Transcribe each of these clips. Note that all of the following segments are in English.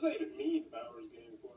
that even mean, Bowers Game Corner?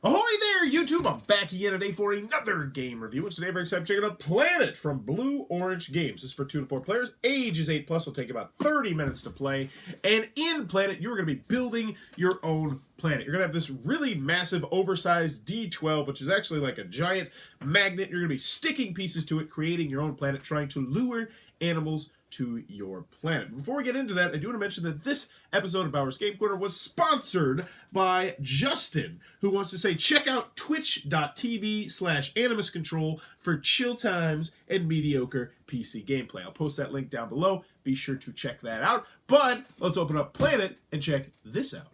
Ahoy there, YouTube! I'm back again today for another game review. And today we're excited to check out Planet from Blue Orange Games. This is for 2 to 4 players. Age is 8+. It'll take about 30 minutes to play. And in Planet, you're going to be building your own planet. You're going to have this really massive, oversized D12, which is actually like a giant magnet. You're going to be sticking pieces to it, creating your own planet, trying to lure animals to your planet. Before we get into that, I do want to mention that this episode of Bowers Game Corner was sponsored by Justin, who wants to say check out twitch.tv/Animus Control for chill times and mediocre PC gameplay. I'll post that link down below. Be sure to check that out. But let's open up Planet and check this out.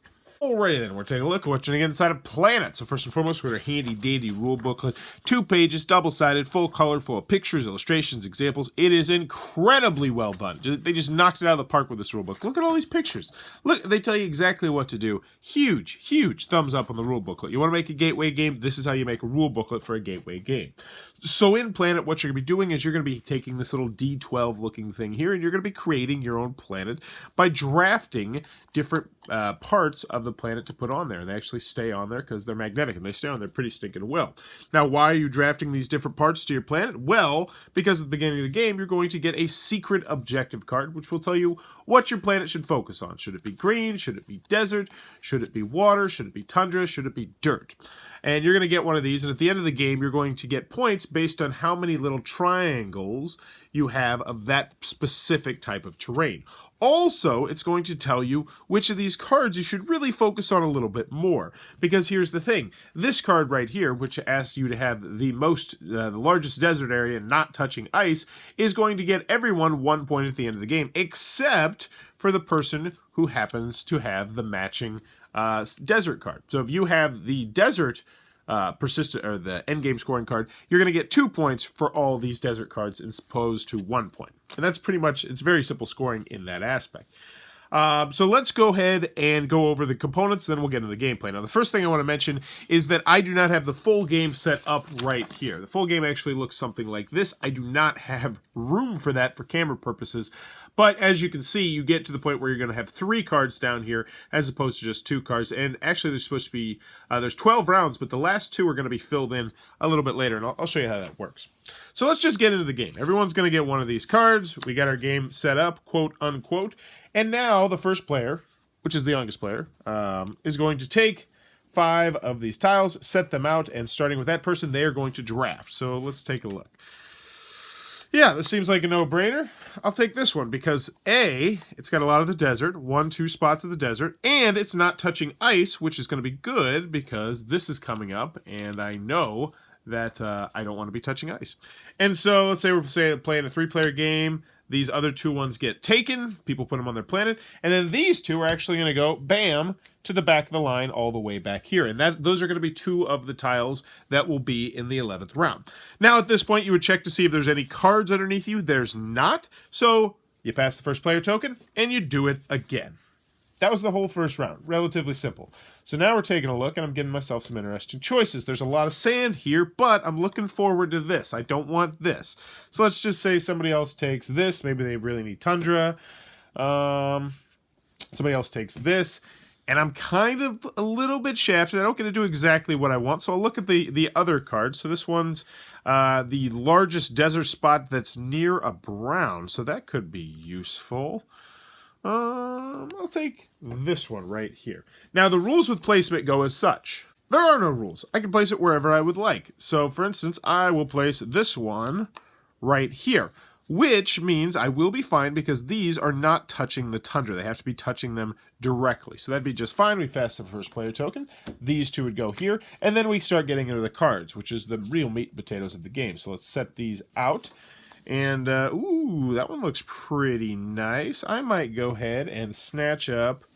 Alrighty then, we're taking a look at what's inside of Planet. So first and foremost, we're a handy dandy rule booklet. 2 pages, double-sided, full color, full of pictures, illustrations, examples. It is incredibly well done. They just knocked it out of the park with this rule book. Look at all these pictures. Look, they tell you exactly what to do. Huge, huge thumbs up on the rule booklet. You want to make a gateway game? This is how you make a rule booklet for a gateway game. So in Planet, what you're going to be doing is you're going to be taking this little D12 looking thing here, and you're going to be creating your own planet by drafting different parts of the planet to put on there. And they actually stay on there because they're magnetic, and they stay on there pretty stinking well. Now, why are you drafting these different parts to your planet? Well, because at the beginning of the game, you're going to get a secret objective card, which will tell you what your planet should focus on. Should it be green? Should it be desert? Should it be water? Should it be tundra? Should it be dirt? And you're going to get one of these, and at the end of the game, you're going to get points based on how many little triangles you have of that specific type of terrain. Also, it's going to tell you which of these cards you should really focus on a little bit more. Because here's the thing. This card right here, which asks you to have the largest desert area not touching ice, is going to get everyone 1 point at the end of the game, except for the person who happens to have the matching desert card. So if you have the desert persistent or the end game scoring card, you're going to get 2 points for all these desert cards as opposed to 1 point. And that's pretty much, it's very simple scoring in that aspect. So let's go ahead and go over the components, then we'll get into the gameplay. Now, the first thing I want to mention is that I do not have the full game set up right here. The full game actually looks something like this. I do not have room for that for camera purposes. But as you can see, you get to the point where you're going to have 3 cards down here as opposed to just 2 cards. And actually, there's supposed to be, there's 12 rounds, but the last 2 are going to be filled in a little bit later. And I'll show you how that works. So let's just get into the game. Everyone's going to get one of these cards. We got our game set up, quote unquote. And now the first player, which is the youngest player, is going to take 5 of these tiles, set them out, and starting with that person, they are going to draft. So let's take a look. Yeah, this seems like a no-brainer. I'll take this one because A, it's got a lot of the desert, 2 spots of the desert, and it's not touching ice, which is going to be good because this is coming up, and I know that I don't want to be touching ice. And so let's say we're playing a 3-player game. These other 2 ones get taken. People put them on their planet. And then these 2 are actually going to go, bam, to the back of the line all the way back here. And those are going to be 2 of the tiles that will be in the 11th round. Now, at this point, you would check to see if there's any cards underneath you. There's not. So you pass the first player token, and you do it again. That was the whole first round. Relatively simple. So now we're taking a look, and I'm getting myself some interesting choices. There's a lot of sand here, but I'm looking forward to this. I don't want this. So let's just say somebody else takes this. Maybe they really need tundra. Somebody else takes this. And I'm kind of a little bit shafted. I don't get to do exactly what I want. So I'll look at the other card. So this one's the largest desert spot that's near a brown. So that could be useful. I'll take this one right here. Now, the rules with placement go as such. There are no rules. I can place it wherever I would like. So, for instance, I will place this one right here, which means I will be fine because these are not touching the tundra. They have to be touching them directly. So that'd be just fine. We fast the first player token. These 2 would go here. And then we start getting into the cards, which is the real meat and potatoes of the game. So let's set these out. And, ooh, that one looks pretty nice. I might go ahead and snatch up.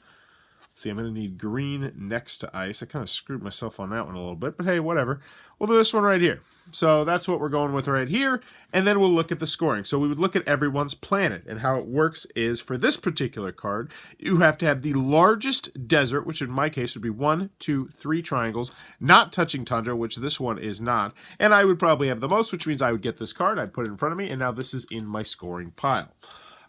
Let's see, I'm going to need green next to ice. I kind of screwed myself on that one a little bit, but hey, whatever. We'll do this one right here. So that's what we're going with right here, and then we'll look at the scoring. So we would look at everyone's planet, and how it works is for this particular card, you have to have the largest desert, which in my case would be 1, 2, 3 triangles, not touching tundra, which this one is not, and I would probably have the most, which means I would get this card, I'd put it in front of me, and now this is in my scoring pile.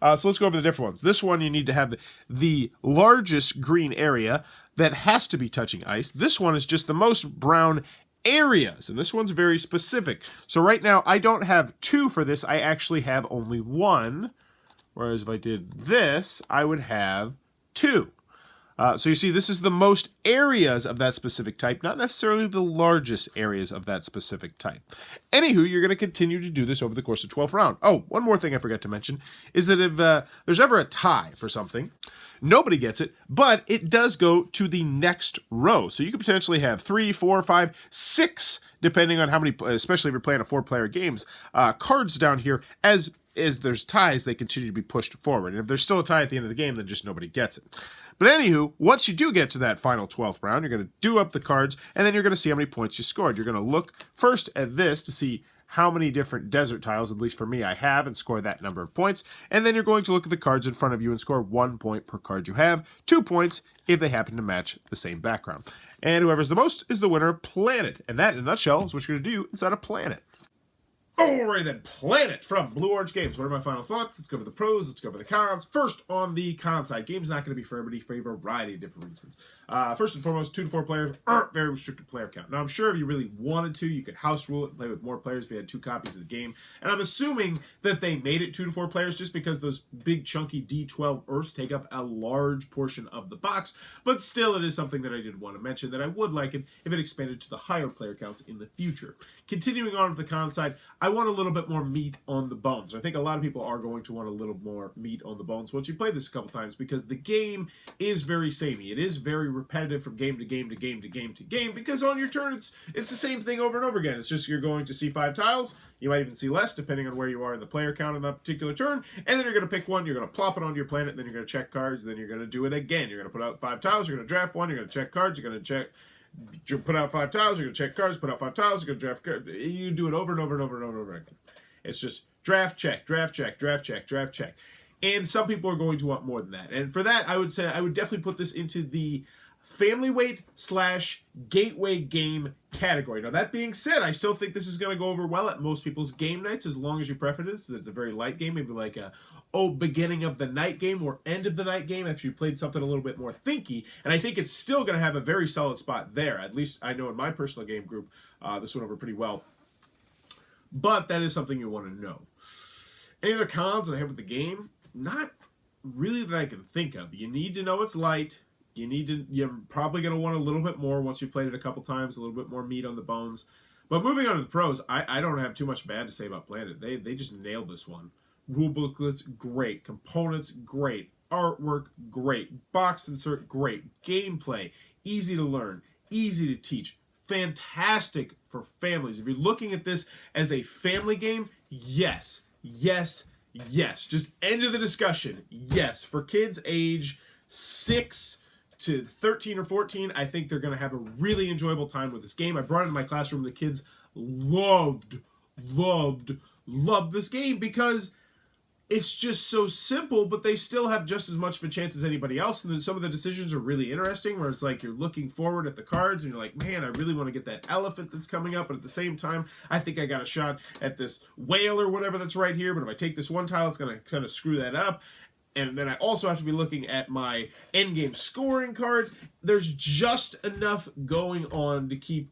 So let's go over the different ones. This one, you need to have the largest green area that has to be touching ice. This one is just the most brown areas, and this one's very specific. So right now, I don't have 2 for this. I actually have only 1, whereas if I did this, I would have 2. So you see, this is the most areas of that specific type, not necessarily the largest areas of that specific type. Anywho, you're going to continue to do this over the course of 12th round. Oh, one more thing I forgot to mention is that if there's ever a tie for something, nobody gets it, but it does go to the next row. So you could potentially have 3, 4, 5, 6, depending on how many, especially if you're playing a 4-player games, cards down here. As there's ties, they continue to be pushed forward. And if there's still a tie at the end of the game, then just nobody gets it. But anywho, once you do get to that final 12th round, you're going to do up the cards, and then you're going to see how many points you scored. You're going to look first at this to see how many different desert tiles, at least for me, I have, and score that number of points. And then you're going to look at the cards in front of you and score 1 point per card you have, 2 points if they happen to match the same background. And whoever's the most is the winner of Planet. And that, in a nutshell, is what you're going to do inside of Planet. Alright then, Planet from Blue Orange Games. What are my final thoughts? Let's go over the pros, let's go over the cons. First, on the con side, game's not going to be for everybody for a variety of different reasons. First and foremost, 2 to 4 players aren't very restricted player count. Now, I'm sure if you really wanted to, you could house rule it and play with more players if you had 2 copies of the game. And I'm assuming that they made it 2 to 4 players just because those big chunky D12 Earths take up a large portion of the box. But still, it is something that I did want to mention that I would like it if it expanded to the higher player counts in the future. Continuing on with the con side, I want a little bit more meat on the bones. I think a lot of people are going to want a little more meat on the bones once you play this a couple times because the game is very samey. It is very repetitive from game to game to game to game to game because on your turn it's the same thing over and over again. It's just you're going to see 5 tiles. You might even see less depending on where you are in the player count on that particular turn. And then you're going to pick one, you're going to plop it onto your planet, then you're going to check cards, then you're going to do it again. You're going to put out 5 tiles, you're going to draft one, you're going to check cards, you're going to check... You put out 5 tiles, you're going to check cards, put out 5 tiles, you're going to draft cards. You do it over and over and over and over and over again. It's just draft, check, draft, check, draft, check, draft, check. And some people are going to want more than that. And for that, I would say I would definitely put this into the family weight / gateway game category. Now, that being said, I still think this is going to go over well at most people's game nights as long as you preference it. It's a very light game, maybe like a beginning of the night game or end of the night game after you played something a little bit more thinky. And I think it's still going to have a very solid spot there. At least I know in my personal game group, this went over pretty well. But that is something you want to know. Any other cons that I have with the game? Not really that I can think of. You need to know it's light. You're probably going to want a little bit more once you've played it a couple times, a little bit more meat on the bones. But moving on to the pros, I don't have too much bad to say about Planet. They just nailed this one. Rule booklets, great. Components, great. Artwork, great. Box insert, great. Gameplay, easy to learn, easy to teach. Fantastic for families. If you're looking at this as a family game, yes, yes, yes. Just end of the discussion. Yes, for kids age 6 to 13 or 14, I think they're going to have a really enjoyable time with this game. I brought it in my classroom. The kids loved this game because it's just so simple, but they still have just as much of a chance as anybody else. And then some of the decisions are really interesting, where it's like you're looking forward at the cards and you're like, man, I really want to get that elephant that's coming up. But at the same time, I think I got a shot at this whale or whatever that's right here. But if I take this one tile, it's going to kind of screw that up. And then I also have to be looking at my endgame scoring card. There's just enough going on to keep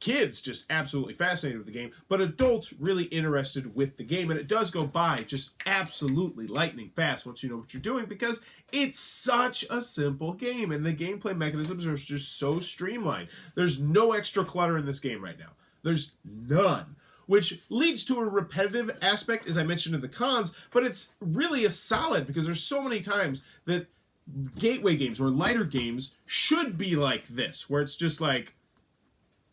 kids just absolutely fascinated with the game, but adults really interested with the game. And it does go by just absolutely lightning fast once you know what you're doing, because it's such a simple game and the gameplay mechanisms are just so streamlined. There's no extra clutter in this game right now. There's none. Which leads to a repetitive aspect, as I mentioned in the cons, but it's really a solid because there's so many times that gateway games or lighter games should be like this, where it's just like,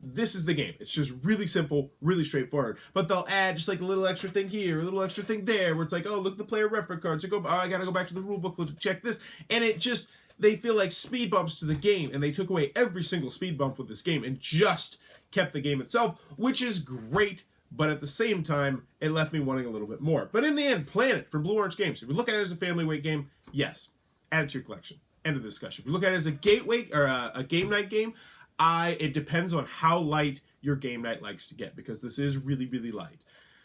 this is the game. It's just really simple, really straightforward. But they'll add just like a little extra thing here, a little extra thing there, where it's like, oh, look at the player reference cards. I gotta go back to the rule booklet to check this. And it just, they feel like speed bumps to the game, and they took away every single speed bump with this game and just kept the game itself, which is great. But at the same time, it left me wanting a little bit more. But in the end, Planet from Blue Orange Games. If you look at it as a family weight game, yes, add it to your collection. End of the discussion. If you look at it as a gateway or a game night game, it depends on how light your game night likes to get, because this is really, really light.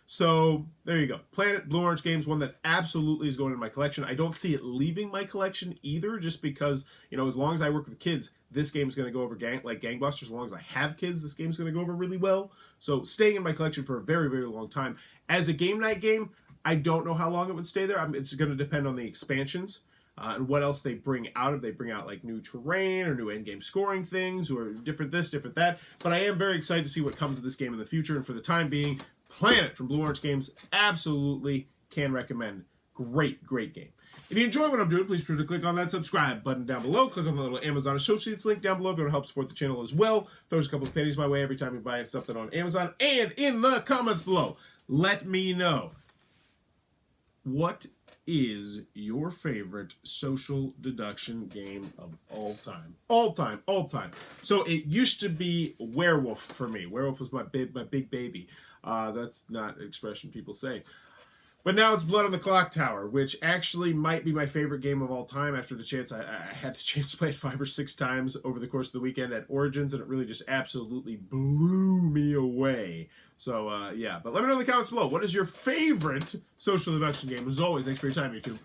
So there you go. Planet Blue Orange Games, one that absolutely is going in my collection. I don't see it leaving my collection either, just because, you know, as long as I work with kids, this game's going to go over like gangbusters. As long as I have kids, this game's going to go over really well. So staying in my collection for a very, very long time. As a game night game, I don't know how long it would stay there. It's going to depend on the expansions. And what else they bring out. If they bring out like new terrain or new end-game scoring things or different this, different that. But I am very excited to see what comes of this game in the future. And for the time being, Planet from Blue Orange Games, absolutely can recommend. Great, great game. If you enjoy what I'm doing, please be sure to click on that subscribe button down below. Click on the little Amazon Associates link down below if you want to help support the channel as well. Throws a couple of pennies my way every time you buy something on Amazon. And in the comments below, let me know, what is your favorite social deduction game of all time? All time, all time. So it used to be Werewolf for me. Werewolf was my big baby. That's not an expression people say. But now it's Blood on the Clock Tower, which actually might be my favorite game of all time after the chance. I had the chance to play it 5 or 6 times over the course of the weekend at Origins, and it really just absolutely blew me away. So, yeah. But let me know in the comments below, what is your favorite social deduction game? As always, thanks for your time, YouTube.